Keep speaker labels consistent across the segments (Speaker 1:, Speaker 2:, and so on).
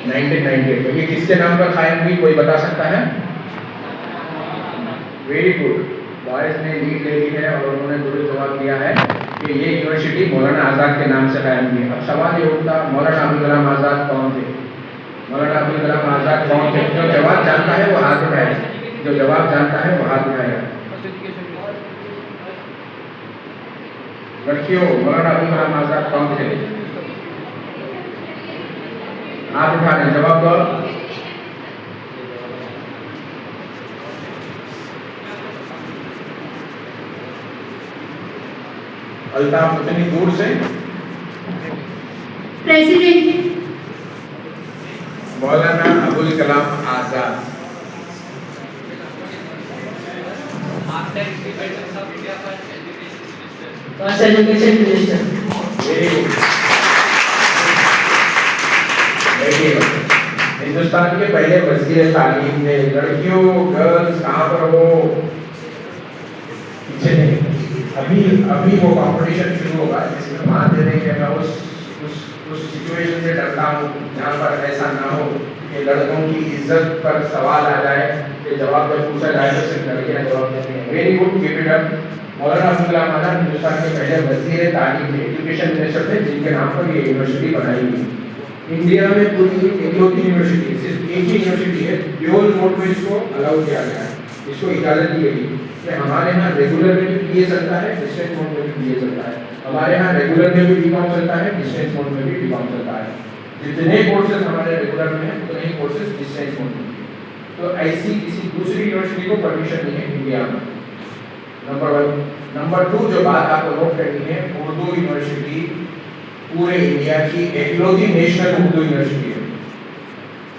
Speaker 1: 1998 में। ये किसके नाम पर कायम हुई, कोई बता सकता है? वेरी गुड, बॉयज ने लीड ले ली है और उन्होंने दुरुस्त जवाब दिया है कि ये यूनिवर्सिटी मौलाना आज़ाद के नाम से कायम हुई। अब सवाल ये उठता, मौलाना अबुल कलाम आज़ाद कौन थे? मौलाना अबुल कलाम आज़ाद कौन थे? जो जवाब जानता है वो हाथ उठाए, जो जवाब जानता है वो हाथ उठाएगा। लड़कियों, मौलाना अबुल कलाम आज़ाद कौन थे? हाथ उठा रहे, जवाब दो। अल्ताफ, उतनी दूर से।
Speaker 2: President.
Speaker 1: Maulana Abul Kalam Azad.
Speaker 2: First education minister.
Speaker 1: Very good. देखिए, हिंदुस्तान के पहले वज़ीर तालीम ने, लड़कियों गर्ल्स कहाँ पर हो? पीछे नहीं, अभी वो कंपटीशन शुरू होगा जिसमें मान दे रहे हैं। मैं उस सिचुएशन से डरता हूँ जहाँ पर ऐसा ना हो कि लड़कों की इज्जत पर सवाल आ जाए कि जवाब जब पूछा जाए तो सिर्फ लड़कियाँ जवाब देती हैं। Very good, keep it up. मौलाना अबुल कलाम आज़ाद हिंदुस्तान के पहले वज़ीर तालीम थे, एजुकेशन मिनिस्टर थे, जिनके नाम पर ये यूनिवर्सिटी बनाई गई। इंडिया में पूरी इकलौती यूनिवर्सिटी, सिर्फ एक ही यूनिवर्सिटी है ड्यूल मोड में इसको अलाउ किया गया है, इसको इजाज़त दी गई कि हमारे यहाँ रेगुलर में भी किए चलता है, डिस्टेंस मोड में भी किए चलता है। हमारे यहाँ रेगुलर में भी बीकॉम चलता है, डिस्टेंस मोड में भी बीकॉम चलता है। जितने कोर्सेज हमारे रेगुलर में हैं उतने ही कोर्सेज डिस्टेंस मोड में। तो ऐसी किसी दूसरी यूनिवर्सिटी को परमिशन नहीं है इंडिया में, नंबर 1। नंबर 2, जो बात आपको नोट करनी है, उर्दू यूनिवर्सिटी पूरे इंडिया की इकलौती नेशनल उर्दू यूनिवर्सिटी है।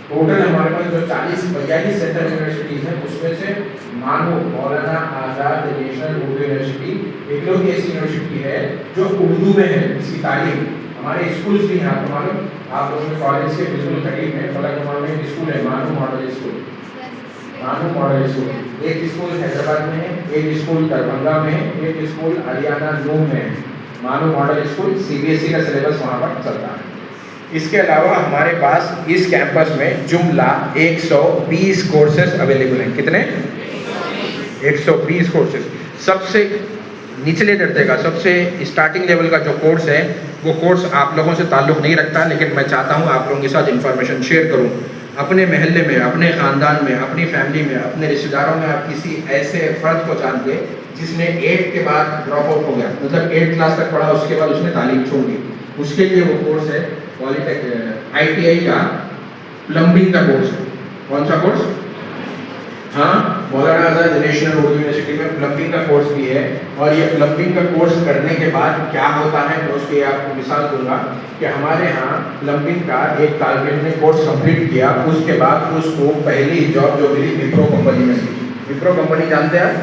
Speaker 1: टोटल हमारे पास जो 42 सेंट्रल यूनिवर्सिटीज हैं उसमें से मानो मौलाना आज़ाद नेशनल उर्दू यूनिवर्सिटी इकलौती ऐसी यूनिवर्सिटी है जो उर्दू में है। इसकी तालीम, हमारे स्कूल्स भी हैं, आपको मालूम, आप लोगों के कॉलेज के बिल्कुल करीब में फलक में एक स्कूल है, मानू मॉडल स्कूल। मानू मॉडल स्कूल, एक स्कूल हैदराबाद में है, एक स्कूल दरभंगा में है, एक स्कूल हरियाणा नून में है। मानू मॉडल स्कूल, CBSE का सिलेबस वहाँ पर चलता है। इसके अलावा हमारे पास इस कैंपस में जुमला 120 कोर्सेज अवेलेबल हैं। कितने? 120 कोर्सेज। सबसे निचले दर्जे का, सबसे स्टार्टिंग लेवल का जो कोर्स है वो कोर्स आप लोगों से ताल्लुक़ नहीं रखता, लेकिन मैं चाहता हूँ आप लोगों के साथ इन्फॉर्मेशन शेयर करूँ। अपने महल्ले में, अपने ख़ानदान में, अपनी फैमिली में, अपने रिश्तेदारों में आप किसी ऐसे फ़र्द को जानते जिसने 8 के बाद ड्रॉप आउट हो गया, मतलब 8 क्लास तक पढ़ा, उसके बाद उसने तालीम छोड़ दी। उसके लिए वो कोर्स है ITI का प्लम्बिंग का कोर्स है। कौन सा कोर्स? हाँ, मौलाना आज़ाद नेशनल उर्दू यूनिवर्सिटी में प्लम्बिंग का कोर्स भी है। और ये प्लम्बिंग का कोर्स करने के बाद क्या होता है, मैं उसकी आपको मिसाल दूंगा कि हमारे यहाँ प्लम्बिंग का एक तालिब इल्म ने कोर्स कंप्लीट किया, उसके बाद उसको पहली जॉब जो मिली विप्रो कंपनी में मिली। विप्रो कंपनी जानते हैं आप?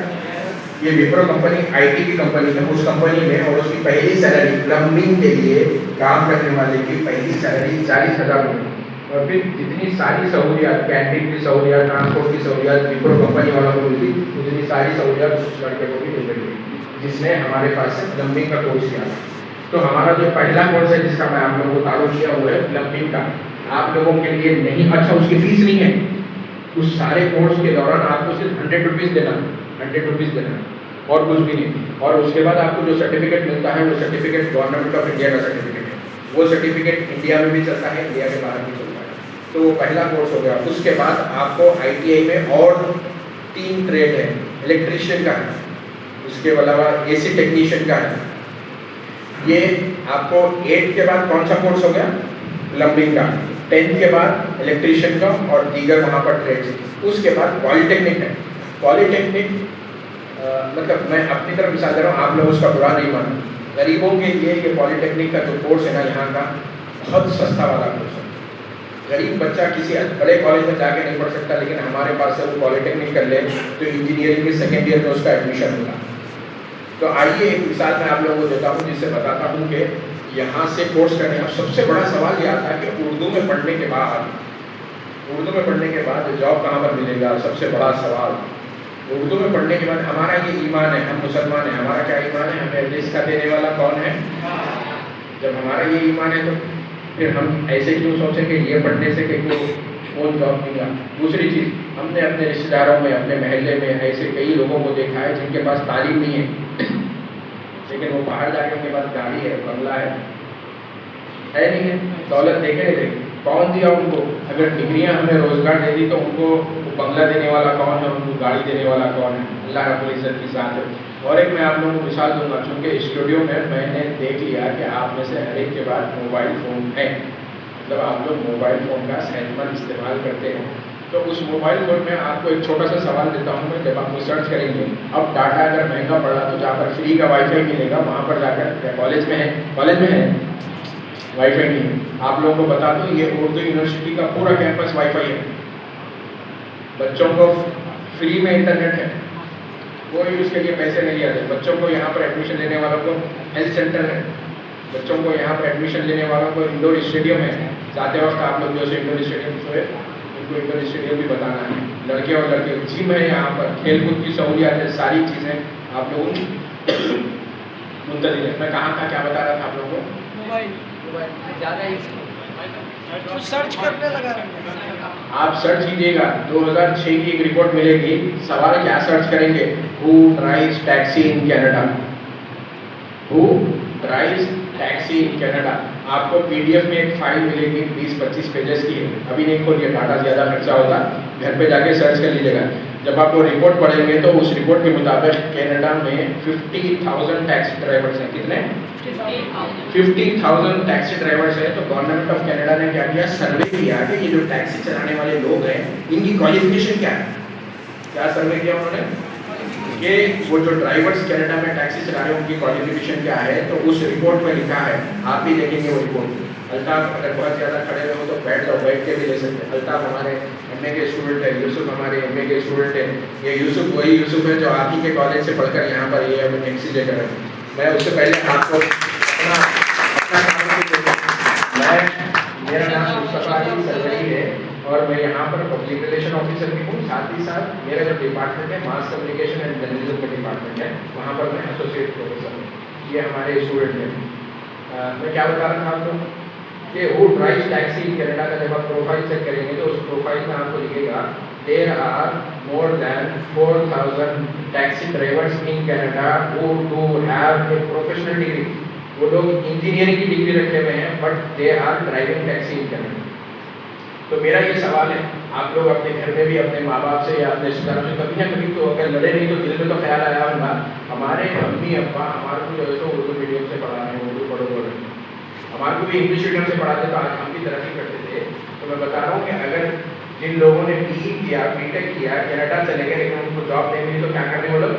Speaker 1: ये विप्रो कंपनी IT की कंपनी है, उस कंपनी में, और उसकी पहली सैलरी प्लम्बिंग के लिए काम करने वाले की पहली सैलरी 40,000 हुई। और फिर जितनी सारी सहूलियात, कैंटीन की सहूलियात, ट्रांसपोर्ट की सहूलियात विप्रो कंपनी वालों को मिली, उतनी सारी सहूलियात उस लड़के को भी मिल गई जिसने हमारे पास से प्लम्बिंग का कोर्स किया। तो हमारा जो पहला कोर्स है जिसका मैं आप लोगों को तारुफ किया वो है प्लम्बिंग का। आप लोगों के लिए नहीं, अच्छा उसकी फीस नहीं है, उस सारे कोर्स के दौरान आपको सिर्फ 100 रुपीज़ देना, 100 रुपीज़ देना, और कुछ भी नहीं। और उसके बाद आपको जो सर्टिफिकेट मिलता है वो सर्टिफिकेट गवर्नमेंट ऑफ इंडिया का सर्टिफिकेट है। वो सर्टिफिकेट इंडिया में भी चलता है, इंडिया के बाहर भी चलता है। तो वो पहला कोर्स हो गया। उसके बाद आपको ITI में और 3 ट्रेड है, इलेक्ट्रीशियन का है, उसके अलावा AC टेक्नीशियन का है। ये आपको 8 के बाद कौन सा कोर्स हो गया? प्लम्बिंग का। 10 के बाद इलेक्ट्रीशियन का और दीगर वहाँ पर ट्रेड्स। उसके बाद पॉलीटेक्निक है। पॉलीटेक्निक मतलब मैं अपनी तरफ मिसाल दे रहा हूँ, आप लोग उसका बुरा नहीं मानो। गरीबों के लिए ये पॉलीटेक्निक का जो कोर्स है ना यहाँ का, बहुत सस्ता वाला कोर्स है। गरीब बच्चा किसी बड़े कॉलेज में जाके नहीं पढ़ सकता, लेकिन हमारे पास से वो पॉलीटेक्निक कर ले तो इंजीनियरिंग के 2nd ईयर में उसका एडमिशन होगा। तो आइए एक मिसाल मैं आप लोगों को देता हूँ जिससे बताता हूँ कि यहाँ से कोर्स करने का सबसे बड़ा सवाल ये आता है कि उर्दू में पढ़ने के बाद जॉब कहाँ पर मिलेगा। सबसे बड़ा सवाल, उर्दू में पढ़ने के बाद हमारा ये ईमान है, हम मुसलमान हैं, हमारा क्या ईमान है, हमें रिज़्क़ देने वाला कौन है? जब हमारा ये ईमान है तो फिर हम ऐसे क्यों सोचें कि ये पढ़ने से कहीं को कौन जॉब मिलेगा। दूसरी चीज़, हमने अपने रिश्तेदारों में, अपने महल्ले में ऐसे कई लोगों को देखा है जिनके पास तालीम नहीं है लेकिन वो बाहर जाके उनके पास गाड़ी है, बंगला है नहीं है, दौलत देखे नहीं देखे, कौन दिया उनको? अगर डिग्रियां हमें रोजगार दे दी तो उनको बंगला देने वाला कौन है, उनको गाड़ी देने वाला कौन है? अल्लाह रब्बुल इज्जत की ज़ात है। और एक मैं आप लोगों को मिसाल दूंगा, चूँकि स्टूडियो में मैंने देख लिया कि आप में से हर एक के पास मोबाइल फ़ोन है, मतलब आप लोग मोबाइल फ़ोन का सेहतमंद इस्तेमाल करते हैं। तो उस मोबाइल फ़ोन में आपको एक छोटा सा सवाल देता हूँ मैं, जब आप सर्च करेंगे, अब डाटा अगर महंगा पड़ा तो जहाँ पर फ्री का वाईफाई मिलेगा वहाँ पर जाकर, कॉलेज में है, कॉलेज में है वाईफाई नहीं है। आप लोगों को बता दूं, ये उर्दू यूनिवर्सिटी का पूरा कैंपस वाईफाई है, बच्चों को फ्री में इंटरनेट है, कोई उसके लिए पैसे नहीं लिया जाते। बच्चों को यहाँ पर एडमिशन लेने वालों को हेल्थ सेंटर है, बच्चों को यहाँ पर एडमिशन लेने वालों को इंडोर स्टेडियम है। जाते वक्त आप लोग जो से इंडोर स्टेडियम से उनको इंडोर स्टेडियम भी बताना है। लड़के और लड़के जिम है, यहाँ पर खेलकूद की सहूलियात है, सारी चीज़ें आप लोगों मुंतजिर है। मैं कहाँ था, क्या बता रहा था आप लोगों को?
Speaker 2: मोबाइल ज़्यादा तो सर्च करने लगा।
Speaker 1: आप सर्च कीजिएगा, 2006 की एक रिपोर्ट मिलेगी। सवाल क्या सर्च करेंगे? Who drives taxi in Canada, who drives taxi in Canada. आपको पीडीएफ में एक फाइल मिलेगी 20-25 पेजेस की है, अभी नहीं खोलिए, डाटा ज़्यादा खर्चा होगा, घर पे जाके सर्च कर लीजिएगा। जब आप वो रिपोर्ट पढ़ेंगे तो उस रिपोर्ट के मुताबिक कनाडा में 50,000 टैक्सी ड्राइवर्स हैं। कितने? 50,000 टैक्सी ड्राइवर्स हैं। तो गवर्नमेंट ऑफ कनाडा ने क्या किया, सर्वे किया कि ये जो टैक्सी चलाने वाले लोग हैं इनकी क्वालिफिकेशन क्या है। क्या सर्वे किया उन्होंने कि वो जो ड्राइवर्स कनाडा में टैक्सी चला रहे हैं उनकी क्वालिफिकेशन क्या है। तो उस रिपोर्ट में लिखा है, आप भी देखेंगे वो रिपोर्ट। अल्ताफ अगर बहुत ज़्यादा खड़े रहो तो बैठ जाओ, बैठ के भी ले सकते हैं। अल्ताफ हमारे एमए के स्टूडेंट है, यूसुफ हमारे एमए के स्टूडेंट है। ये यूसुफ वही यूसुफ है जो आप ही के कॉलेज से पढ़कर यहाँ पर ये अब टैक्सी लेकर है। मैं उससे पहले आपको मेरा नाम मुस्तफा अली सरवरी है और मैं यहाँ पर पब्लिक रिलेशन ऑफिसर भी हूँ। साथ ही साथ मेरा जो डिपार्टमेंट है मास कम्युनिकेशन एंड जर्नलिज्म का डिपार्टमेंट है, वहाँ पर मैं एसोसिएट प्रोफेसर हूँ। ये हमारे स्टूडेंट हैं। मैं क्या बता रहा था आपको कि who drives taxi in Canada का जब आप प्रोफाइल चेक करेंगे तो उस प्रोफाइल में आपको लिखेगा there are more than 4,000 taxi drivers in Canada who do have a professional degree. वो लोग इंजीनियरिंग की डिग्री रखे हुए हैं but they are driving taxi in Canada. तो मेरा ये सवाल है, आप लोग अपने घर में भी अपने माँ बाप से या अपने रिश्तेदारों से कभी ना कभी तो अगर लड़े नहीं तो दिल में तो ख्याल आया होगा, हमारे मम्मी अब्बा हमारे को जो है उर्दू मीडियम से पढ़ा रहे हैं, उर्दू पढ़ो बोल रहे हैं, हमारे को भी इंग्लिश मीडियम से पढ़ाते तो आज हम भी तरक्की करते थे। तो मैं बता रहा हूँ कि अगर जिन लोगों ने पीई किया, बीटेक किया, कनाडा चले गए लेकिन उनको जॉब नहीं मिली तो क्या करने वो लोग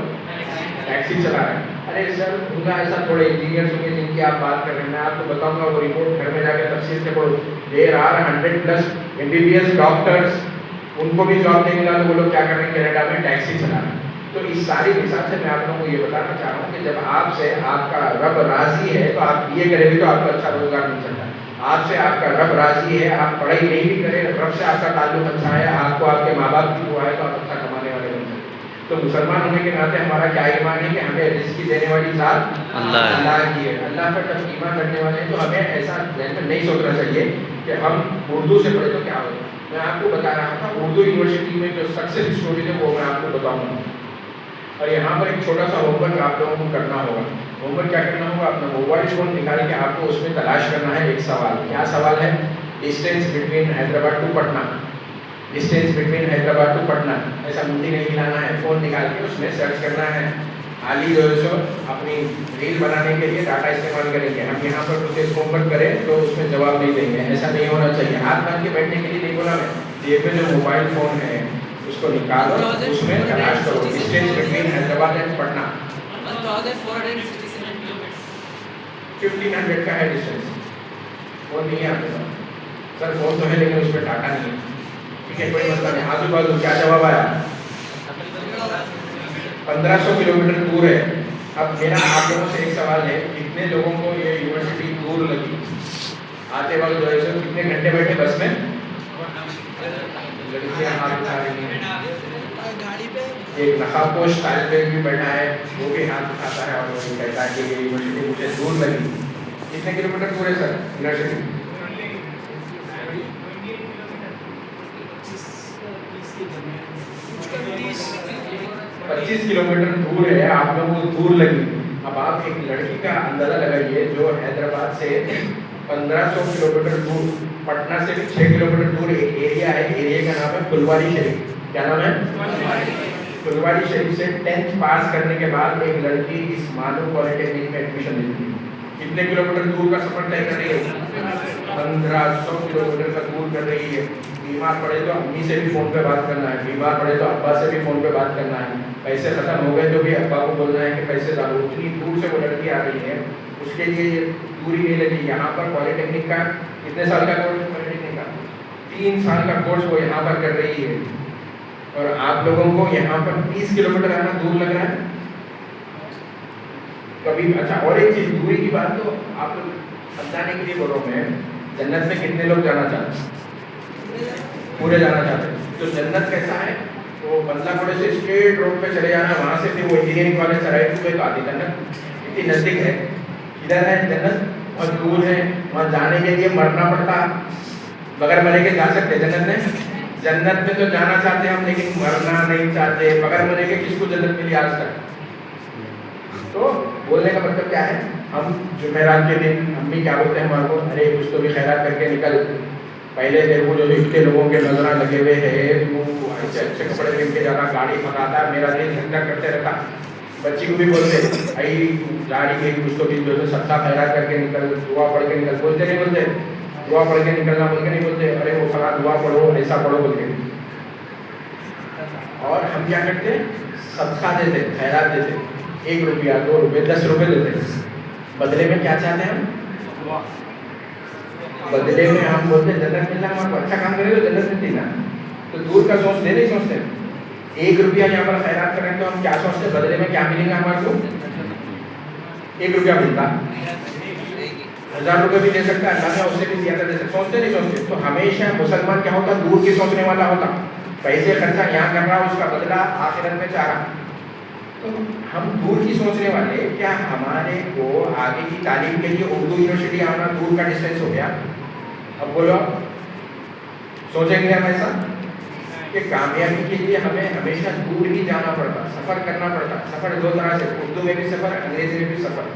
Speaker 1: टैक्सी चला रहे हैं। अरे सर उनका ऐसा थोड़े इंजीनियर्स होंगे जिनकी आप बात कर रहे हैं, मैं आपको बताऊंगा वो रिपोर्ट घर में जाकर तफसील से पढ़ो। देयर आर 100+ MBBS डॉक्टर्स, उनको भी जॉब नहीं मिला तो वो लोग क्या कर रहे हैं, कनाडा में टैक्सी चला रहे हैं। तो इस सारी मिसाल से मैं आप लोगों को ये बताना चाह रहा हूँ कि जब आपसे आपका रब राजी है तो आप बीए करेंगे तो आपको अच्छा रोजगार मिल सकता है। आपसे आपका रब राजी है, आप पढ़ाई नहीं भी करें, रब से आपका ताल्लुक अच्छा है, आपको आपके माँ बाप की दुआ है तो आप अच्छा कमाने वाले बन सकते हैं। तो मुसलमान होने के नाते हमारा क्या ईमान है कि हमें रिज़्क़ देने वाली ज़ात अल्लाह की है। अल्लाह पर जब ईमान रखने वाले हैं तो हमें ऐसा नहीं सोचना चाहिए कि हम उर्दू से पढ़े तो क्या हो। मैं आपको बता रहा था उर्दू यूनिवर्सिटी में जो सक्सेस स्टोरी है वो मैं आपको बताऊँगा। और यहाँ पर एक छोटा सा होमवर्क आप लोगों को करना होगा। होमवर्क क्या करना होगा, अपना मोबाइल फ़ोन निकाल के आपको उसमें तलाश करना है एक सवाल। क्या सवाल है? Distance between Hyderabad to Patna, distance between Hyderabad to Patna, ऐसा मुंडी नहीं हिलाना है, फ़ोन निकाल के उसमें सर्च करना है। हाली जो है सो अपनी रील बनाने के लिए डाटा इस्तेमाल करेंगे। हम यहाँ पर कुछ होमवर्क करें तो उसमें जवाब नहीं देंगे, ऐसा नहीं होना चाहिए। हाथ बांध के बैठने के लिए नहीं बोला मैं, जेब में जो मोबाइल फ़ोन है उसको निकालो, उसमें तलाश करो distance between Hyderabad and Patna. 1500 का है डिस्टेंस। फ़ोन नहीं है आपके पास? सर फ़ोन तो है लेकिन उसमें डाटा नहीं है। ठीक है, कोई मसला नहीं। आजू बाजू क्या जवाब आया? 1500 किलोमीटर दूर है। अब मेरा आप लोगों से एक सवाल है, कितने लोगों को ये यूनिवर्सिटी दूर लगी? आते वक्त जो है सो कितने घंटे बैठे बस में? लड़कियां हाथ उठा रही हैं, एक नकाबपोश तालिब इल्म भी बैठा है, वो भी हाथ उठाता है और वो कहता है कि ये यूनिवर्सिटी मुझे दूर लगी। कितने किलोमीटर दूर है सर यूनिवर्सिटी? 25 किलोमीटर दूर है, आप लोगों को दूर लगी। अब आप एक लड़की का अंदाजा लगाइए जो हैदराबाद से 1500 किलोमीटर दूर, पटना से भी 6 किलोमीटर दूर एक एरिया है, एरिया का नाम है फुलवारी शरीफ। क्या नाम है? फुलवारी शरीफ से 10th पास करने के बाद एक लड़की इस मानव पॉलिटेक्निक में एडमिशन लेती है। कितने किलोमीटर दूर का सफर तय कर रही है? 1500 किलोमीटर का दूर कर रही है। बीमार पड़े तो अम्मी से भी फ़ोन पे बात करना है, बीमार पड़े तो अब्बा से भी फ़ोन पे बात करना है, पैसे ख़त्म हो गए तो भी अब्बा को बोलना है कि पैसे डालो। उतनी दूर से वो लड़की आ रही है, उसके लिए ये दूरी नहीं लगी। यहाँ पर पॉलिटेक्निक का कितने साल का कोर्स है? पॉलिटेक्निक का 3 साल का कोर्स वो यहाँ पर कर रही है, और आप लोगों को यहाँ पर 30 किलोमीटर आना दूर लग रहा है कभी? अच्छा, और एक चीज़, दूरी की बात तो आप लोग समझाने के लिए बोल रहा हूँ मैं, जन्नत में कितने लोग जाना चाहते हैं? पूरे जाना चाहते हैं। तो जन्नत कैसा है? तो बंदला घोड़े से स्ट्रेट रोड पे चले जाना, वहाँ से फिर वो इंजीनियरिंग कॉलेज से राइट पे तो आती जन्नत। इतनी नज़दीक है, इधर है जन्नत और दूर है, वहाँ जाने के लिए मरना पड़ता। बगैर मरे के जा सकते जन्नत में? जन्नत में तो जाना चाहते हम, लेकिन मरना नहीं चाहते। बगैर मरे के किसको जन्नत मिली आज तक? तो बोलने का मतलब क्या है, हम जुमेरात के दिन हम भी क्या बोलते हैं हमारे को, अरे कुछ तो भी खैरात करके निकल, पहले तेरे को जो इतने लोगों के नजरा लगे हुए हैं, तू ऐसे अच्छे कपड़े पहन के जाना, गाड़ी भगाता, मेरा दिल झंडा करते रहता। बच्ची को भी बोलते भाई जा रही है, कुछ तो भी जो है सत्ता खैरात करके निकल, दुआ पढ़ के निकल। बोलते नहीं बोलते? दुआ पढ़ के निकलना बोल के नहीं बोलते, अरे वो फला दुआ पढ़ो, ऐसा पढ़ो बोल के। और हम क्या करते? सदका देते, खैरात देते, 1 रुपया 2 रुपये 10 रुपये देते। बदले में क्या चाहते हैं हम? बदले में हम बोलते जन्नत मिलना, हमारे अच्छा काम करें तो जन्नत मिलती ना। तो दूर का सोचते नहीं सोचते। 1 रुपया यहाँ पर खैरात करें तो हम क्या सोचते? बदले में क्या मिलेगा हमारे को? 1 रुपया मिलता, 1000 रुपये भी दे सकता है अल्लाह, उससे भी ज्यादा दे सकता। सोचते नहीं सोचते। तो हमेशा मुसलमान क्या होता? दूर की सोचने वाला होता। पैसे खर्चा यहाँ कर रहा, उसका बदला आखिरत में चाह रहा। तो हम दूर की सोचने वाले, क्या हमारे को आगे की तालीम के लिए उर्दू यूनिवर्सिटी आना दूर का डिस्टेंस हो गया? अब बोलो, सोचेंगे हम ऐसा कि कामयाबी के लिए हमें हमेशा दूर ही जाना पड़ता, सफ़र करना पड़ता। सफ़र 2 तरह से, उर्दू में भी सफ़र, अंग्रेजी में भी सफ़र।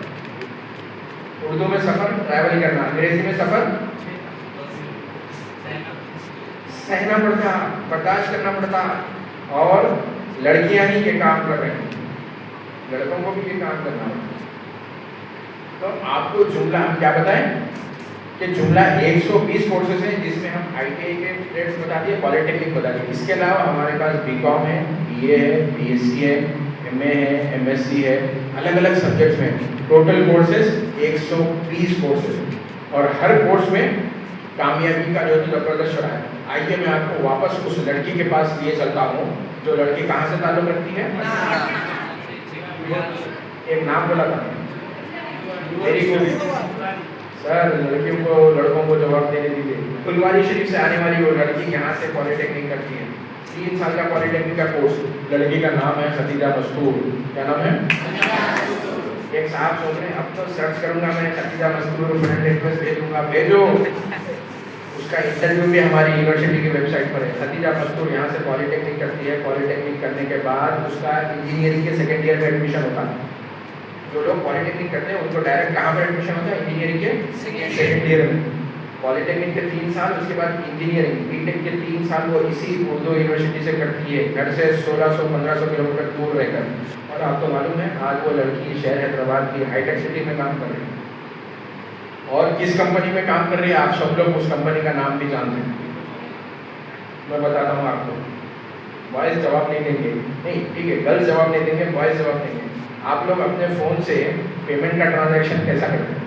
Speaker 1: उर्दू में सफ़र ट्रैवल करना, अंग्रेजी में सफ़र सहना पड़ता, बर्दाश्त करना पड़ता। और लड़कियां ही ये काम कर रहे हैं, लड़कों को भी ये काम करना होता। तो आपको जुमला हम क्या बताएं कि जुमला 120 कोर्सेज हैं, जिसमें हम ITI के ट्रेड्स बता दिए, पॉलिटेक्निक बता दिए। इसके अलावा हमारे पास BCom है, BA है, BSc है, MA है, MSc है, अलग अलग सब्जेक्ट्स में टोटल कोर्सेज 120 कोर्सेज। और हर कोर्स में कामयाबी का जो ज़बरदस्त रहा है। आइए मैं आपको वापस उस लड़की के पास लिए चलता हूँ, जो लड़की कहाँ से ताल्लुक़ रखती है? एक नाम बोला था, वेरी गुड सर। लड़कियों को, लड़कों को जवाब देने दीजिए। फुलवारी शरीफ से आने वाली वो लड़की यहाँ से पॉलिटेक्निक करती है, 3 साल का पॉलिटेक्निक का कोर्स। लड़की का नाम है खदीजा मस्तूर। क्या नाम है? एक साहब सोच रहे हैं अब तो सर्च करूंगा मैं, खदीजा मस्तूर फ्रेंड रिक्वेस्ट भेजूंगा, भेजो। उसका इंटरव्यू भी हमारी यूनिवर्सिटी की वेबसाइट पर है। खदीजा मस्तूर यहाँ से पॉलिटेक्निक करती है। पॉलिटेक्निक करने के बाद उसका इंजीनियरिंग के 2nd ईयर में एडमिशन होता है। जो लोग पॉलिटेक्निक करते हैं उनको डायरेक्ट कहाँ पर एडमिशन होता है? इंजीनियरिंग के 2nd ईयर में। पॉलिटेक्निक के 3 साल, उसके बाद इंजीनियरिंग बीटेक के 3 साल वो इसी उर्दू यूनिवर्सिटी से करती है, घर से 1600-1500 किलोमीटर दूर रहकर। और आपको मालूम है आज वो लड़की शहर हैदराबाद की हाईटेक सिटी में काम कर रही है। और किस कंपनी में काम कर रही है? आप सब लोग उस कंपनी का नाम भी जानते हैं, मैं बताता हूँ आपको। बॉयज़ जवाब नहीं देंगे, नहीं ठीक है, गर्ल्स जवाब नहीं देंगे, बॉयज़ जवाब देंगे। आप लोग अपने फ़ोन से पेमेंट का ट्रांजैक्शन कैसा करते हैं?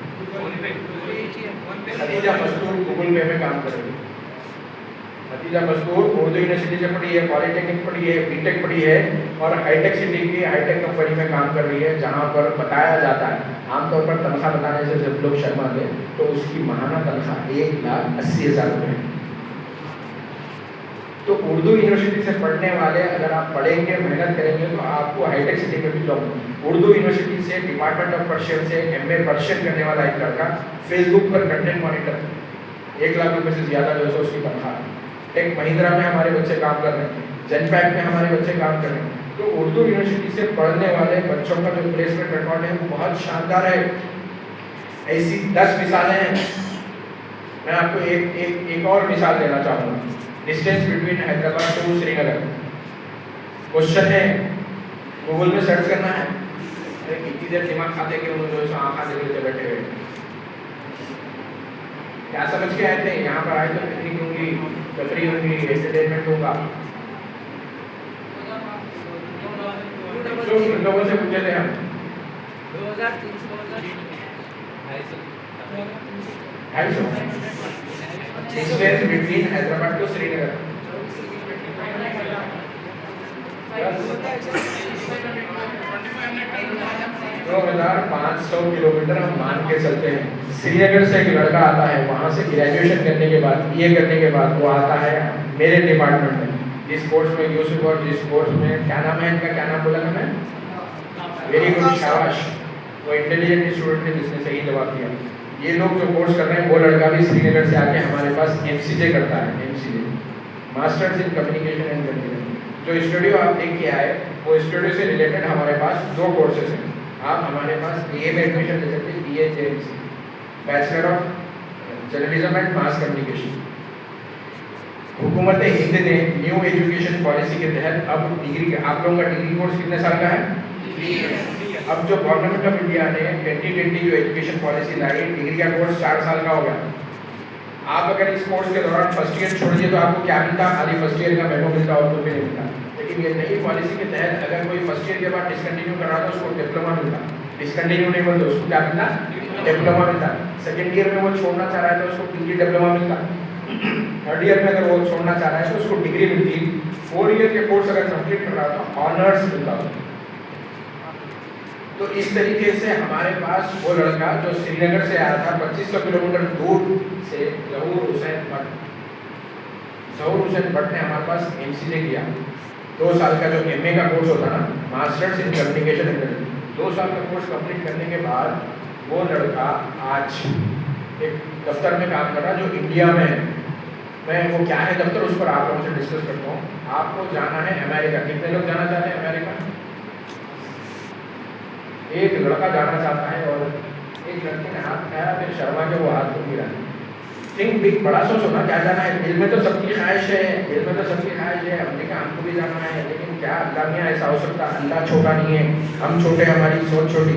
Speaker 1: खदीजा मस्तूर गूगल पे में काम कर रही है। खदीजा मस्तूर उर्दू यूनिवर्सिटी से पढ़ी है, पॉलिटेक्निक पढ़ी है, बीटेक पढ़ी है, और हाईटेक सिटी की हाईटेक कंपनी में काम कर रही है, जहाँ पर बताया जाता है, आमतौर पर तनख्वाह बताने से जब लोग शर्मा गए, तो उसकी माहाना तनख्वाह 1,80,000 रुपये है। तो उर्दू यूनिवर्सिटी से पढ़ने वाले अगर आप पढ़ेंगे, मेहनत करेंगे, तो आपको हाईटेक सिटी में भी जॉब। उर्दू यूनिवर्सिटी से डिपार्टमेंट ऑफ पर्शियन से MA पर्शियन करने वाला एक लड़का फेसबुक पर कंटेंट मॉनिटर, 1 लाख रुपये से ज़्यादा जो है उसकी तनख्वाह है। टेक महिंद्रा में हमारे बच्चे काम कर रहे हैं, जनपैक में हमारे बच्चे काम कर रहे हैं, तो उर्दू यूनिवर्सिटी से पढ़ने वाले बच्चों का जो प्लेसमेंट रिकॉर्ड है वो बहुत शानदार है। ऐसी 10 मिसालें हैं। मैं आपको एक और मिसाल देना चाहूँगा। Distance between Hyderabad to Srinagar. Question है, गूगल में सर्च करना है। अरे कितनी देर दिमाग खाते कि उन्होंने जो आँखा देते बैठे हुए क्या समझ के आए थे? यहाँ पर आए तो पिकनिक होंगी, तफरी होंगी, एंटरटेनमेंट होगा। तो लोगों से पूछे थे हम 2,300 distance between Hyderabad to Srinagar. 2,500 kilometre हम मान के चलते हैं। श्रीनगर से एक लड़का आता है, वहाँ से ग्रेजुएशन करने के बाद, बीए करने के बाद वो आता है मेरे डिपार्टमेंट में, जिस कोर्स में यूसुफ और जिस कोर्स में क्या नाम है इनका, क्या नाम बोला था मैं? वेरी गुड, शाबाश। वो इंटेलिजेंट स्टूडेंट है जिसने सही जवाब दिया। ये लोग जो कोर्स कर रहे हैं वो लड़का भी श्रीनगर से आके हमारे पास एमसीजे करता है। MCJ masters in communication and communication. जो स्टूडियो आप देख के आए वो स्टूडियो से रिलेटेड हमारे पास 2 कोर्सेज हैं। आप हमारे पास बीए में एडमिशन ले सकते हैं, BA JMC, bachelor of journalism and mass communication. हुकूमत हिंद ने न्यू एजुकेशन पॉलिसी के तहत अब डिग्री, आप लोगों का डिग्री कोर्स कितने साल का है? अब जो गवर्नमेंट ऑफ इंडिया ने 2020 जो एजुकेशन पॉलिसी लाई, डिग्री का कोर्स 4 साल का हो गया। आप अगर इस कोर्स के दौरान फर्स्ट ईयर छोड़िए तो आपको क्या मिलता? खाली फर्स्ट ईयर का मेमो मिलता और कुछ भी नहीं मिलता। लेकिन ये नई पॉलिसी के तहत अगर कोई फर्स्ट ईयर के बाद डिसकंटिन्यू कर रहा था उसको डिप्लोमा मिलता, डिसकंटिन्यू नहीं बोलते उसको क्या मिलता? डिप्लोमा मिलता। सेकेंड ईयर में वो छोड़ना चाह रहा है तो उसको पीजी डिप्लोमा मिलता। थर्ड ईयर में अगर वो छोड़ना चाह रहा है तो उसको डिग्री मिलती। 4 ईयर के कोर्स अगर कंप्लीट कर रहा था ऑनर्स मिलता। तो इस तरीके से हमारे पास वो लड़का जो श्रीनगर से आया था 2500 किलोमीटर दूर से, जहूर हुसैन भट्ट ने हमारे पास एमसीए किया। 2 साल का जो एमए का कोर्स होता ना, मास्टर्स इन कम्युनिकेशन एंड 2 साल का कोर्स कंप्लीट करने के बाद वो लड़का आज एक दफ्तर में काम कर रहा है जो इंडिया में है। मैं वो क्या है दफ्तर उस पर आप लोगों से डिस्कस करता हूँ। आपको जाना है अमेरिका। कितने लोग जाना चाहते हैं अमेरिका? एक लड़का जाना चाहता है और एक लड़के ने हाथ उठाया, फिर शर्मा के वो हाथ को गिरा। थिंक बिग, बड़ा सोचो ना क्या जाना है। दिल में तो सबकी ख्वाहिश है, दिल में तो सबकी ख्वाहिश है अमेरिका हमको भी जाना है, लेकिन क्या अल्लाह में ऐसा हो सकता? अल्लाह छोटा नहीं है, हम छोटे, हमारी सोच छोटी।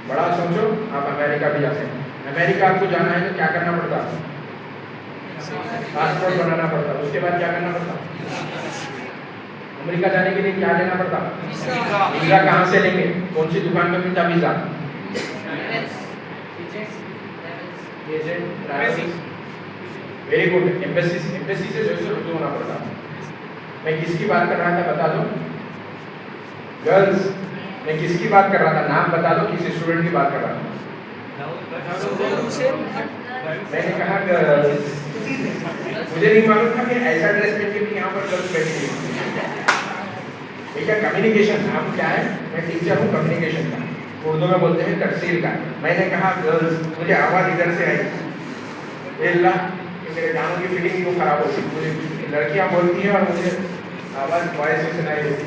Speaker 1: बड़ा सोचो, आप अमेरिका भी जा सकते हैं। अमेरिका आपको जाना है तो क्या करना पड़ता? पासपोर्ट बनाना पड़ता। उसके बाद क्या करना पड़ता? अमेरिका जाने के लिए क्या लेना पड़ता? वीजा। कहाँ से लेंगे? कौन सी दुकान में मिलता वीजा? वेरी गुड, एम्बेसी से रुजू होना पड़ता। मैं किसकी बात कर रहा था बता दो? गर्ल्स। मैं किसकी बात कर रहा था? नाम बता दो, किसी स्टूडेंट की बात कर रहा था? मैंने कहा गर्ल्स। मुझे नहीं मालूम था कि ऐसा ड्रेस पहन के भी यहाँ पर गर्ल्स बैठी हुई। क्या कम्युनिकेशन नाम क्या है? मैं टीचर हूँ कम्युनिकेशन का, उर्दू में बोलते हैं तफसीर का। मैंने कहा गर्ल्स, मुझे आवाज़ इधर से आई। अल्लाह, मेरे गानों की फीलिंग क्यों खराब होती? मुझे लड़कियाँ बोलती हैं और मुझे आवाज़ वॉइस से सुनाई देती।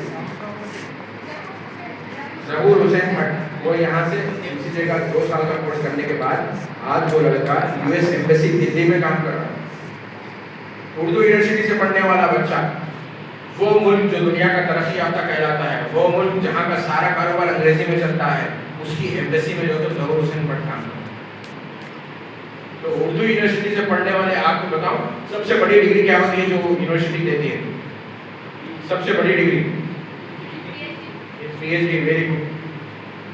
Speaker 1: जहूर हुसैन भट्ट वो यहाँ से एमसीए का 2 साल का कोर्स करने के बाद आज वो लड़का यूएस एम्बेसी दिल्ली में काम कर रहा है। उर्दू यूनिवर्सिटी से पढ़ने वाला बच्चा, वो मुल्क जो दुनिया का तरक्की याफ्ता कहलाता है, वो मुल्क जहाँ का सारा कारोबार अंग्रेजी में चलता है, उसकी एम्बेसी में जो तो जहूर हुसैन भट्ट काम करता है। तो उर्दू यूनिवर्सिटी से पढ़ने वाले, आपको बताओ सबसे बड़ी डिग्री क्या होती है जो यूनिवर्सिटी देती है? सबसे बड़ी डिग्री पीएचडी। Very good.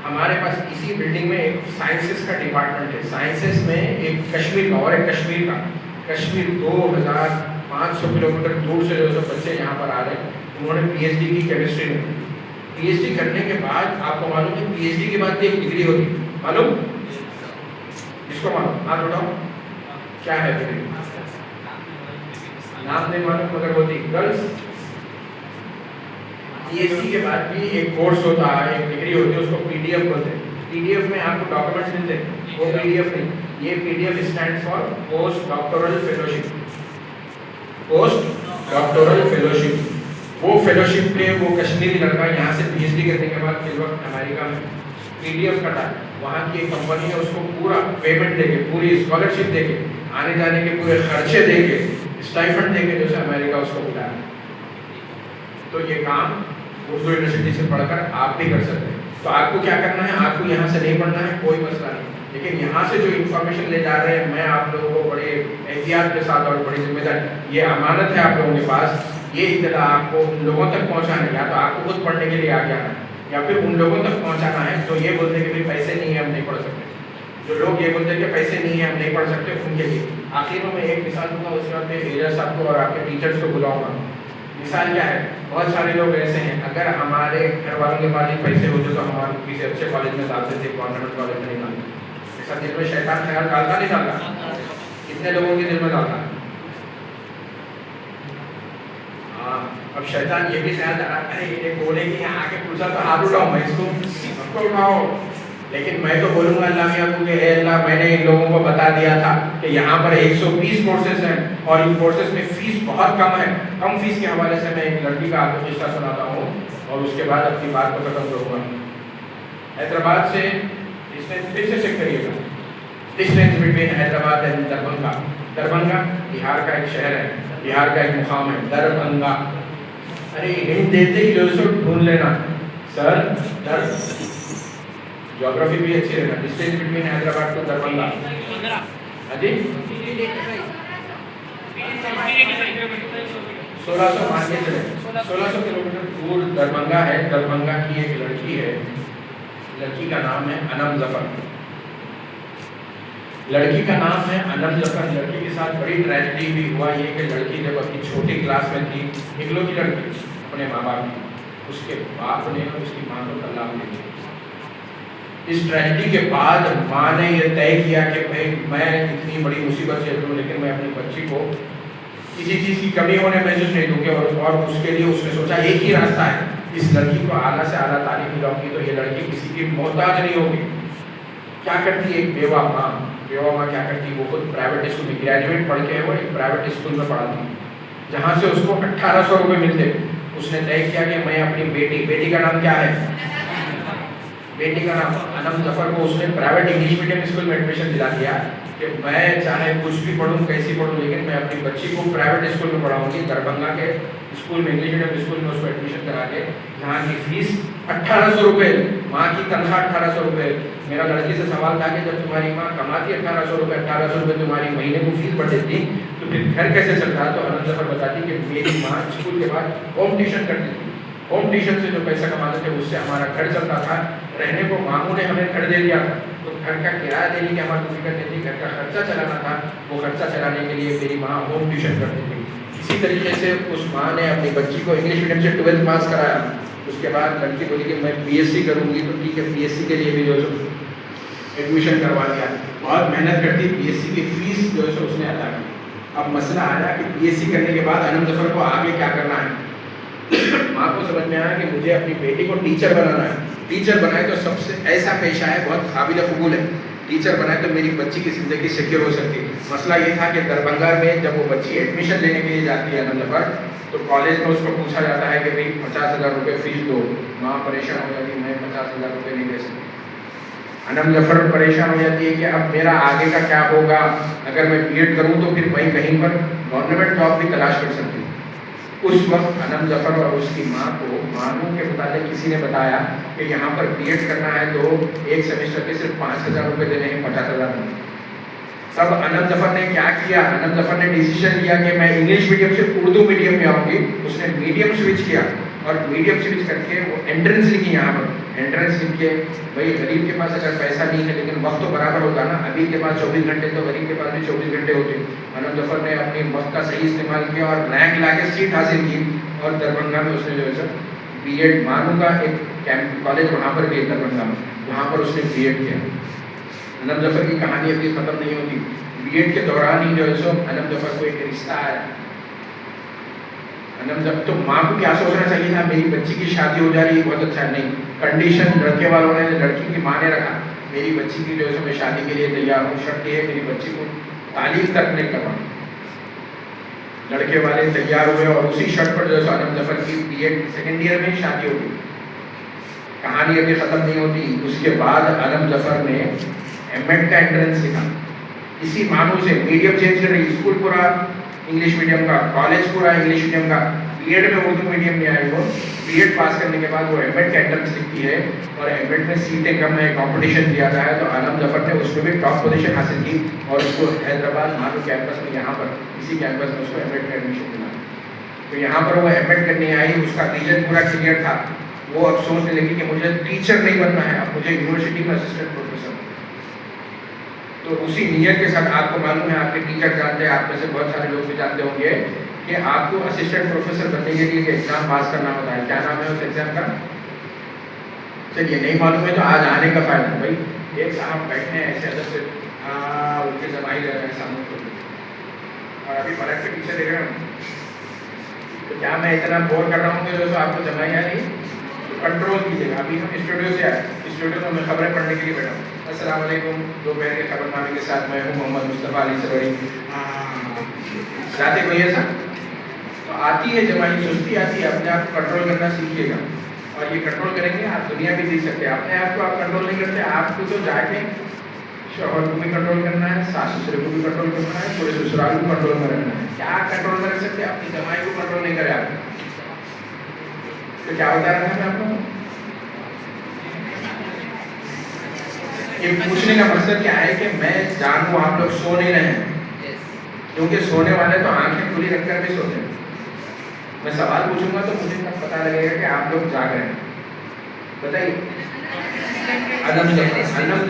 Speaker 1: हमारे पास इसी बिल्डिंग में एक साइंसेस का डिपार्टमेंट है। साइंसेस में एक कश्मीर का और एक कश्मीर का। कश्मीर 2500 किलोमीटर दूर से जो बच्चे यहाँ पर आ रहे हैं, उन्होंने पीएचडी की केमिस्ट्री में। पीएचडी करने के बाद आपको मालूम है पीएचडी के बाद एक डिग्री होती है, मालूम? इसको मालूम? हाथ उठाओ, क्या है डिग्री? नाम नहीं मालूम मगर होती। गर्ल्स, पीएचडी के बाद भी एक कोर्स होता है, एक डिग्री होती है, उसको पीडीएफ बोलते हैं। पीडीएफ में आपको डॉक्यूमेंट्स मिलते हैं, वो पीडीएफ नहीं, ये PDF stands for post doctoral fellowship. Post doctoral fellowship वो फेलोशिप पे वो कश्मीरी लड़का यहाँ से PhD करने के बाद फिर वक्त अमेरिका में PDF कटा, वहाँ की एक कंपनी ने उसको पूरा पेमेंट देके, पूरी स्कॉलरशिप देके, आने जाने के पूरे खर्चे देके, स्टाइफंड देके जो है अमेरिका उसको बुलाया। तो ये काम उर्दू यूनिवर्सिटी से पढ़कर आप भी कर सकते हैं। तो आपको क्या करना है, आपको यहाँ से नहीं पढ़ना है, कोई मसला नहीं, लेकिन यहाँ से जो इन्फॉर्मेशन ले जा रहे हैं, मैं आप लोगों को बड़े एहतियात के साथ और बड़ी जिम्मेदारी, ये अमानत है आप लोगों के पास, ये इत्तला आपको उन लोगों तक पहुँचाना है, या तो आपको खुद पढ़ने के लिए आगे आना है, या फिर उन लोगों तक पहुँचाना है तो ये बोलते कि भाई पैसे नहीं है हम नहीं पढ़ सकते। जो लोग ये बोलते हैं कि पैसे नहीं है हम नहीं पढ़ सकते, उनके लिए आखिर में मैं एक मिसाल दूंगा, उसके बाद मैं एरिया साहब को और आपके टीचर्स को बुलाऊंगा। मिसाल क्या है, बहुत सारे लोग ऐसे हैं, अगर हमारे घर वालों के पास ही पैसे होते तो हमारे किसी अच्छे कॉलेज में डालते थे, गवर्नमेंट कॉलेज में नहीं डालते। ऐसा दिल में शैतान ख्याल डालता नहीं डालता, कितने लोगों के दिल में डालता। हाँ, अब शैतान ये भी ख्याल डालता है, ये बोले कि यहाँ आके पूछा तो हाथ उठाओ, मैं इसको सबको उठाओ, लेकिन मैं तो बोलूँगा अल्लाह मियाँ को कि अल्लाह मैंने इन लोगों को बता दिया था कि यहाँ पर 120 कोर्सेज हैं और इन कोर्सेज में फीस बहुत कम है। कम फीस के हवाले से मैं एक लड़की का आपको किस्सा सुनाता हूँ और उसके बाद अपनी बात को खत्म करूँगा। हैदराबाद से, इसमें फिर से चेक करिएगा, distance between Hyderabad and Darbhanga. Darbhanga Bihar का एक शहर है, बिहार का एक मुकाम है दरभंगा। अरे हिंट देते ही जो सो ढूंढ लेना सर, ज्योग्राफी भी अच्छी रहना। Distance between Hyderabad to Darbhanga, अजी 1600 मान के चले, 1600 किलोमीटर दूर दरभंगा है। दरभंगा की एक लड़की है, लड़की का नाम है अनम जफर। लड़की का नाम है अनम जफर। लड़की के साथ बड़ी ट्रेजेडी भी हुआ ये कि लड़की जब अपनी छोटी क्लास में थी, इकलौती लड़की अपने माँ बाप की, उसके बाप ने उसकी माँ को तलाक दे दिया। इस ट्रेजेडी के बाद माँ ने यह तय किया कि भाई मैं इतनी बड़ी मुसीबत से लूँ, लेकिन मैं अपनी बच्ची को किसी चीज़ की कमी होने महसूस नहीं दूँगी। और उसके लिए उसने सोचा एक ही रास्ता है, इस लड़की को आला से आला तालीम दिलाऊंगी तो ये लड़की किसी की मोहताज नहीं होगी। क्या करती है एक बेवा माँ, बेवा माँ क्या करती है, वो खुद प्राइवेट स्कूल में ग्रेजुएट पढ़ के वो एक प्राइवेट स्कूल में पढ़ाती, जहाँ से उसको 1800 रुपये मिलते। उसने तय किया कि मैं अपनी बेटी का नाम क्या है, बेटी का नाम अनम जफर को उसने प्राइवेट इंग्लिश मीडियम स्कूल में एडमिशन दिला दिया कि मैं चाहे कुछ भी पढ़ूँ कैसी पढ़ूँ, लेकिन मैं अपनी बच्ची को प्राइवेट स्कूल में पढ़ाऊंगी। दरभंगा के स्कूल में, इंग्लिश मीडियम स्कूल में उसको एडमिशन करा के, जहाँ की फीस 1800 रुपये, माँ की तनख्वाह 1800 रुपये। मेरा लड़की से सवाल था कि जब तुम्हारी माँ कमाती 1800 रुपये, 1800 रुपये तुम्हारी महीने को फीस बढ़ देती तो फिर घर कैसे चलता। तो अनम जफर बताती कि मेरी माँ स्कूल के बाद होम ट्यूशन करती थी, होम ट्यूशन से जो पैसा कमाते थे उससे हमारा घर चलता था। रहने को मामू ने हमें घर दे दिया था, तो घर का किराया देने की हमारी फिक्र नहीं थी, घर का खर्चा चलाना था। वो खर्चा चलाने के लिए मेरी माँ होम ट्यूशन करती थी। इसी तरीके से उस माँ ने अपनी बच्ची को इंग्लिश मीडियम से 12th पास कराया। उसके बाद लड़की बोली कि मैं BSc करूँगी, तो ठीक है BSc के लिए भी जो एडमिशन करवा दिया। बहुत मेहनत करती, BSc की फीस जो है उसने अदा की। अब मसला आया कि BSc करने के बाद अनम जफर को आगे क्या करना है। माँ को समझ में आया कि मुझे अपनी बेटी को टीचर बनाना है। टीचर बनाए तो सबसे ऐसा पेशा है बहुत काबिल कबूल है, टीचर बनाए तो मेरी बच्ची की ज़िंदगी सिक्योर हो सकती है। मसला ये था कि दरभंगा में जब वो बच्ची एडमिशन लेने के लिए जाती है अनम जफर, तो कॉलेज में उसको पूछा जाता है कि भाई 50,000 रुपये फीस दो। माँ परेशान हो जाती है, मैं 50,000 रुपये नहीं दे सकती। अनम जफर परेशान हो जाती है कि अब मेरा आगे का क्या होगा, अगर मैं B.Ed करूँ तो फिर वहीं कहीं पर गवर्नमेंट जॉब भी तलाश कर सकती हूँ। उस वक्त अनम जफर और उसकी माँ को मालूम के मुताबिक किसी ने बताया कि यहाँ पर B.Ed करना है तो एक सेमेस्टर के सिर्फ 5,000 रुपये देने हैं, 50,000 नहीं। तब अनम जफर ने क्या किया, अनम जफर ने डिसीजन लिया कि मैं इंग्लिश मीडियम से उर्दू मीडियम में आऊँगी। उसने मीडियम स्विच किया और मीडियम स्विच करके वो एंट्रेंस लिखी। यहाँ पर एंट्रेंस लिख के, भाई गरीब के पास अगर पैसा नहीं है लेकिन वक्त तो बराबर होगा ना, अभी के पास 24 घंटे तो गरीब के पास भी 24 घंटे होते। अनम जफर ने अपने वक्त का सही इस्तेमाल किया और रैंक ला के सीट हासिल की और दरभंगा में उसने जो है सर B.Ed, मानू का एक कैंप कॉलेज वहाँ पर भी है दरभंगा में, वहाँ पर उसने B.Ed किया। अनम जफर की कहानी अभी ख़त्म नहीं होती। B.Ed के दौरान ही जो है सो अनम जफर को एक रिश्ता आया। अनम जब तो माँ को क्या सोचना चाहिए था, मेरी बच्ची की शादी हो जा रही है, बहुत अच्छा। नहीं, कंडीशन लड़के वालों ने, लड़की की माँ ने रखा, मेरी बच्ची की जो है मैं शादी के लिए तैयार हूँ, शर्त ये है मेरी बच्ची को तालीम तक नहीं करवा। लड़के वाले तैयार हुए और उसी शर्ट पर जो है आलम जफर की बीएड सेकेंड ईयर में ही शादी हो गई। कहानी अभी ख़त्म नहीं होती। उसके बाद आलम जफर ने एमएड का एंट्रेंस लिखा। इसी मानू से मीडियम चेंज कर रही, स्कूल पूरा इंग्लिश मीडियम का, कॉलेज पूरा इंग्लिश मीडियम का, बीएड में उर्दू मीडियम में आई वो। बीएड पास करने के बाद वो एमएड का एंट्रेंस लिखती है और एमएड में सीटें कम है, कंपटीशन दिया गया है, तो आलम जफर ने उसमें भी टॉप पोजीशन हासिल की और उसको हैदराबाद मानू कैंपस में, यहाँ पर इसी कैंपस में उसको एमएड का एडमिशन मिला। तो यहाँ पर वो एमएड करने आई, उसका रीजन पूरा क्लियर था। वो अब सोचने लगी कि मुझे टीचर नहीं बनना है, अब मुझे यूनिवर्सिटी में असिस्टेंट प्रोफेसर। तो उसी नियत के साथ, आपको मालूम है, आपके टीचर जानते हैं, आप में से बहुत सारे लोग भी जानते होंगे कि आपको असिस्टेंट प्रोफेसर बनने के लिए एग्जाम पास करना होता है। क्या नाम है उस एग्जाम का? चलिए, नहीं मालूम है तो आज आने का फायदा। भाई एक साहब बैठे हैं ऐसे अदब से, उनके जमाई रह रहे हैं सामने को, और अभी पलट के पीछे देख रहे हैं। तो क्या मैं इतना बोर कर रहा हूँ कि जो आपको जमाई आ रही? कंट्रोल कीजिएगा। अभी हम स्टूडियो से आए, स्टूडियो में मैं खबरें पढ़ने के लिए बैठा हूँ। अस्सलाम वालेकुम। दोपहर के खबरनामे के साथ मैं हूँ मोहम्मद मुस्तफ़ा अली सरोरी। जाते कोई ऐसा तो आती है जमाई, सुस्ती आती है, अपने आप को कंट्रोल करना सीखिएगा और ये कंट्रोल करेंगे आप दुनिया भी जीत सकते हैं। अपने आप को आप कंट्रोल नहीं करते, आपको तो जाके शौहर को भी कंट्रोल करना है, सास ससुर को भी कंट्रोल करना है, पूरे ससुराल को कंट्रोल में रखना है। क्या कंट्रोल में रख सकते हैं? अपनी जमाई को कंट्रोल नहीं करे आप तो क्या बता रहा था मैं आपको? ये पूछने का मकसद क्या है कि मैं जानूं आप लोग सो नहीं रहे हैं, क्योंकि सोने वाले तो आंखें खुली रखकर भी सोते हैं। मैं सवाल पूछूंगा तो मुझे तब पता लगेगा कि आप लोग जाग रहे हैं। बताइए। आलम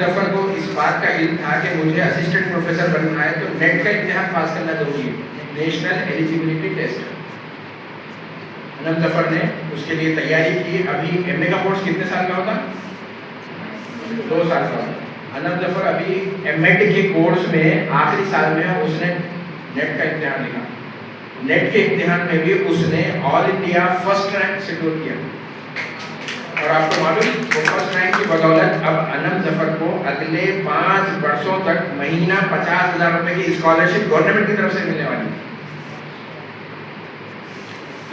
Speaker 1: जफर को इस बात का इल्म था कि मुझे असिस्टेंट प्रोफेसर बनना है तो नेट का इम्तिहान पास करना जरूरी है, नेशनल एलिजिबिलिटी टेस्ट। आलम जफर ने उसके लिए तैयारी की। अभी एमए का कोर्स कितने साल का होता? 2 साल का। आलम जफर अभी एमएड के कोर्स में आखिरी साल में उसने नेट का इम्तिहान लिखा। नेट के इम्तिहान में भी उसने all India first rank secure किया और आपको मालूम वो फर्स्ट रैंक की बदौलत अब आलम जफर को अगले 5 वर्षों तक महीना 50,000 रुपए की स्कॉलरशिप गवर्नमेंट की तरफ से मिलने वाली है।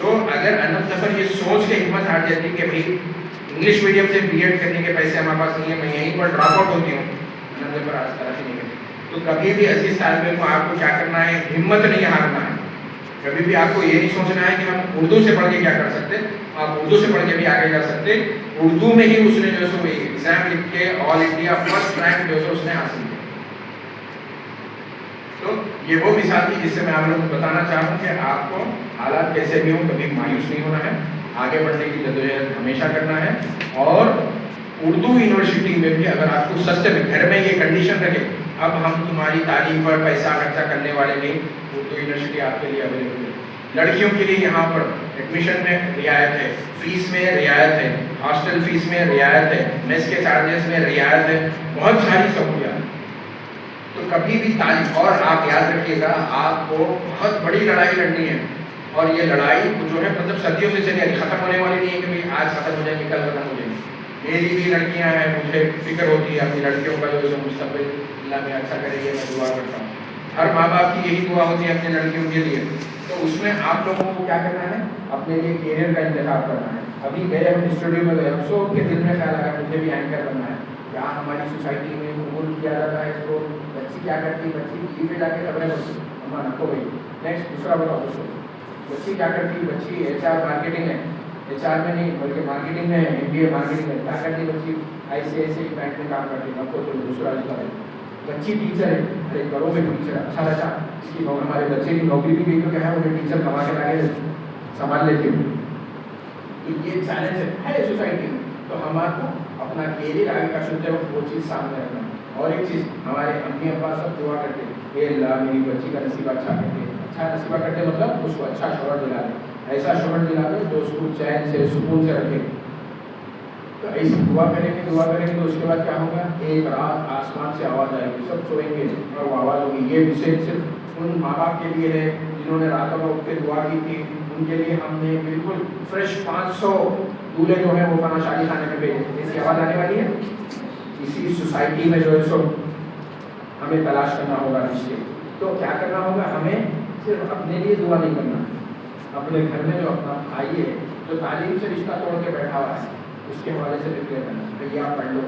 Speaker 1: तो अगर आलम जफर ये सोच के हिम्मत हार जाती कि भाई इंग्लिश मीडियम से बीएड करने के पैसे हमारे पास नहीं है, मैं यहीं पर ड्रॉप आउट होती हूँ, आलम जफर आज तरक्की नहीं करती। तो कभी भी अजीज तालिब को आपको क्या करना है? हिम्मत नहीं हारना है। कभी भी आपको ये नहीं सोचना है कि हम उर्दू से पढ़ के क्या कर सकते, आप उर्दू से पढ़ के भी आगे जा सकते। उर्दू में ही उसने जो है एग्जाम लिख के ऑल इंडिया फर्स्ट रैंक जो है उसने हासिल किया। तो ये वो मिसाल थी जिससे मैं आप लोगों को बताना चाहूँ कि आपको हालात कैसे भी हो कभी मायूस नहीं होना है, आगे बढ़ने की जद्दोजहद हमेशा करना है। और उर्दू यूनिवर्सिटी में भी अगर आपको सस्ते में घर में ये कंडीशन रखे, अब हम तुम्हारी तालीम पर पैसा खर्चा करने वाले नहीं, उर्दू यूनिवर्सिटी आपके लिए अवेलेबल है। लड़कियों के लिए यहाँ पर एडमिशन में रियायत है, फीस में रियायत है, हॉस्टल फीस में रियायत है, मेस के चार्जेस में रियायत है, बहुत सारी सहूलियात। तो कभी भी तालीम, और आप याद रखिएगा आपको बहुत बड़ी लड़ाई लड़नी है और ये लड़ाई जो है मतलब सदियों से चली खत्म होने वाली नहीं है कि भाई आज खत्म हो जाएगी कल खत्म हो जाएगी। मेरी भी लड़कियां हैं, मुझे फिक्र होती है अपनी लड़कियों का जो मुस्तकबिल अल्लाह में अच्छा करेंगे, मैं दुआ करता हूँ। हर माँ बाप की यही दुआ होती है अपनी लड़कियों के लिए। तो उसमें आप लोगों को क्या करना है? अपने लिए कैरियर का इंतखाब करना है। अभी गए हम स्टूडियो में गए, सबके दिल में ख्याल आया मुझे भी एंकर बनना है। क्या हमारी सोसाइटी में कबूल किया जाता है इसको? बच्ची क्या करती है? बच्ची टीवी पे जाके खबरें बोलती हमारा रखो भाई। नेक्स्ट दूसरा बताओ दोस्तों, बच्ची क्या करती? बच्ची HR मार्केटिंग है, HR में नहीं बल्कि मार्केटिंग में है, MBA मार्केटिंग में। क्या करती बच्ची? ICICI बैंक में काम करती है। आपको तो दूसरा रिश्ता है। बच्ची टीचर है, अरे करो में टीचर अच्छा अच्छा, इसकी हमारे बच्चे की नौकरी भी गई तो क्या है उन्हें टीचर कमा के लाके संभाल लेती है। तो ये चैलेंज है सोसाइटी में। तो हमारे अपना कैरियर आगे का सोचते वक्त वो चीज़ सामने रखना। और एक चीज़, हमारे अम्मी अब्बा सब दुआ करते हैं, अल्लाह मेरी बच्ची का नसीब अच्छा करते हैं। अच्छा नसीबा करते मतलब उसको अच्छा शोहर दिला दे, ऐसा शोहर दिला दे जो उसको चैन से सुकून से रखे। तो ऐसी दुआ करेंगे तो उसके बाद क्या होगा? एक रात आसमान से आवाज़ आएगी, सब सोएंगे और वो आवाज़ होगी। ये विषय सिर्फ उन माँ बाप के लिए है जिन्होंने रातों में उठ के दुआ की थी। उनके लिए हमने बिल्कुल फ्रेश 500 दूल्हे जो है वो फना शादी खाने में भेजे। ऐसी आवाज़ आने वाली है। इसी सोसाइटी में जो है सो हमें तलाश करना होगा रिश्ते। तो क्या करना होगा? हमें सिर्फ अपने लिए दुआ नहीं करना, अपने घर में जो अपना भाई है जो तालीम से रिश्ता तोड़ के बैठा हुआ है उसके हवाले से डिक्लेयर करना, भैया आप पढ़ लो।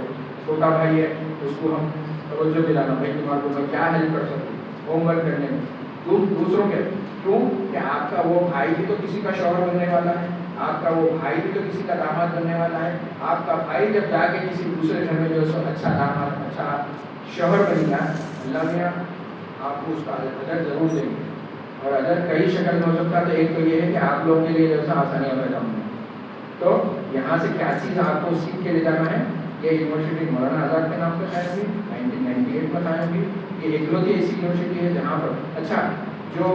Speaker 1: छोटा भाई है उसको हम तवज्जो दिलाना, भाई तुम्हारे को मैं क्या हेल्प कर सकूँ होमवर्क करने में। दूसरों के क्यों कि आपका वो भाई भी तो किसी का शौहर बनने वाला है, आपका वो भाई भी तो किसी का दामाद बनने वाला है। आपका भाई जब जाके किसी दूसरे घर में जो सो अच्छा दामाद अच्छा शौहर बनेगा, अल्लाह मियाँ आपको उसका अदर ज़रूर देंगे। और अदर कई शक्ल में हो सकता है, तो एक तो ये है कि आप लोगों के लिए जो सा आसानियाँ पैदा होंगी। तो यहाँ से क्या चीज़ आपको सीख के ले जाना है, ये यूनिवर्सिटी मौलाना आज़ाद के नाम से शायद भी 1998 में कायम हुई। ये इकलौती ऐसी यूनिवर्सिटी है जहाँ पर अच्छा जो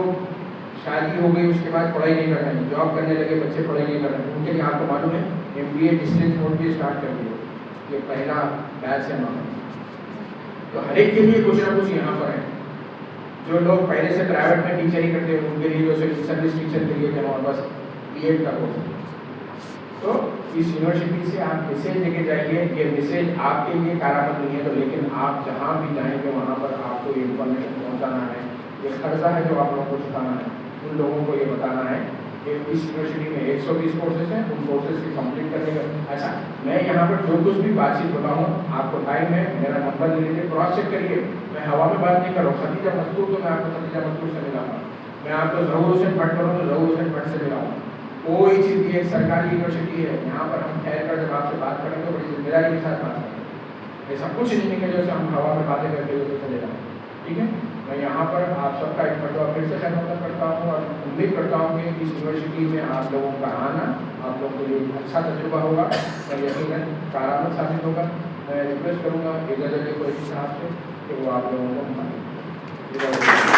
Speaker 1: शादी हो गई उसके बाद पढ़ाई नहीं कर रहे हैं, जॉब करने लगे बच्चे पढ़ाई नहीं कर रहे हैं, उनके लिए आपको मालूम है MBA डिस्टेंस मोड भी स्टार्ट कर दिया, ये पहला बैच है हमारा। तो हर एक के लिए कुछ ना कुछ यहाँ पर है। जो लोग पहले से प्राइवेट में टीचरिंग करते हैं उनके लिए जो सर्विस टीचर के लिए हमारे पास B.Ed का कोर्स है। तो इस यूनिवर्सिटी से आप मैसेज लेके जाइए, ये मैसेज आपके लिए कारामत नहीं है, तो लेकिन आप जहाँ भी जाएंगे वहाँ पर आपको ये इन्फॉर्मेशन पहुँचाना है। ये खर्चा है जो आप लोगों को चुकाना है, उन लोगों को ये बताना है कि इस यूनिवर्सिटी में 120 कोर्सेज हैं, उन कोर्सेज की कंप्लीट करने का। अच्छा, मैं यहाँ पर जो कुछ भी बातचीत होता हूँ, आपको टाइम है, मेरा नंबर ले लीजिए, क्रॉस चेक करिए। मैं हवा में बात नहीं कर रहा हूँ। खतीजा मस्तूर तो मैं आपको खतीजा मस्तूर से मिलाऊंगा, मैं आपको ज़हूर हुसैन भट्ट करूँ तो ज़हूर हुसैन भट्ट से मिलाऊंगा। कोई चीज़ भी एक सरकारी यूनिवर्सिटी है, यहाँ पर हम ठहर कर जब आपसे बात करेंगे बड़ी जिम्मेदारी के साथ बात करेंगे। ऐसा कुछ नहीं है कि जैसे हम हवा में बातें करके जो चले जाएँ, ठीक है। मैं यहाँ पर आप सबका एक मरतबा फिर से धन्यवाद करता हूँ और उम्मीद करता हूँ कि इस यूनिवर्सिटी में आप लोगों का आना आप लोगों के लिए अच्छा तजुर्बा होगा और यकीनन कारामद साबित होगा। मैं रिक्वेस्ट करूँगा इजाज़त कुरैशी साहब से कि वो आप लोगों को